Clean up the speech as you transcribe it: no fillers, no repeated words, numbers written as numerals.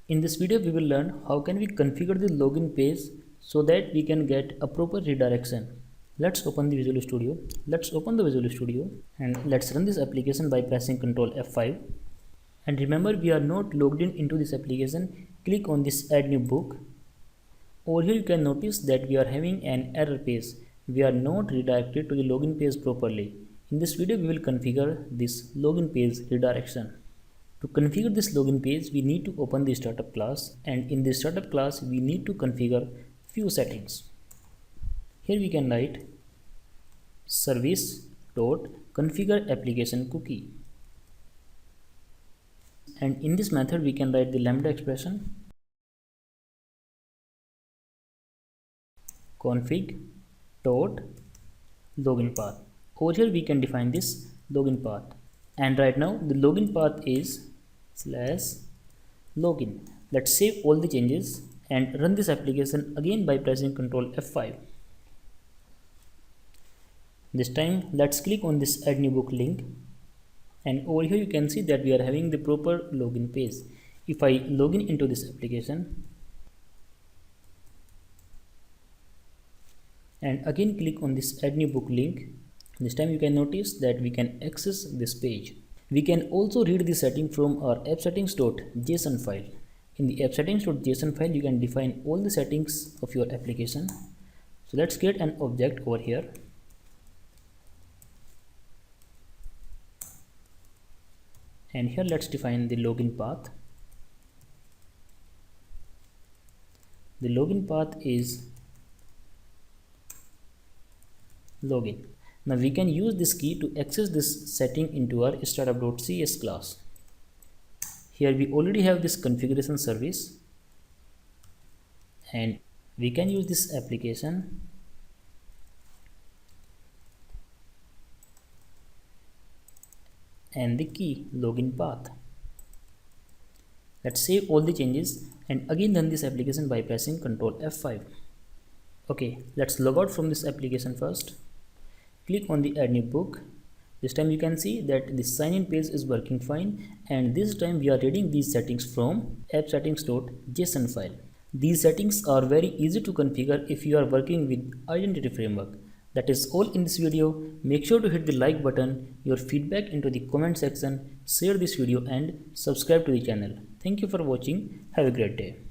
In this video, we will learn how can we configure the login page so that we can get a proper redirection. Let's open the Visual Studio. Let's open the Visual Studio and let's run this application by pressing Ctrl F5. And remember, we are not logged in into this application. Click on this Add New Book. Over here, you can notice that we are having an error page. We are not redirected to the login page properly. In this video, we will configure this login page redirection. To configure this login page, we need to open the startup class, and in the startup class, we need to configure few settings. Here we can write service.configure application cookie. And in this method, we can write the lambda expression config.login path. Over here, we can define this login path. And right now the login path is /login. Let's save all the changes and run this application again by pressing Ctrl F5. This time let's click on this Add New Book link, and over here you can see that we are having the proper login page. If I login into this application and again click on this Add New Book link, this time you can notice that we can access this page. We can also read the setting from our appsettings.json file. In the appsettings.json file, you can define all the settings of your application. So let's create an object over here. And here let's define the login path. The login path is login. Now we can use this key to access this setting into our startup.cs class. Here we already have this configuration service, and we can use this application and the key login path. Let's save all the changes and again run this application by pressing Ctrl F5. Okay, let's log out from this application first. Click on the Add New Book. This time you can see that the sign in page is working fine, and this time we are reading these settings from appsettings.json file. These settings are very easy to configure if you are working with identity framework. That is all in this video. Make sure to hit the like button, your feedback into the comment section, share this video and subscribe to the channel. Thank you for watching. Have a great day.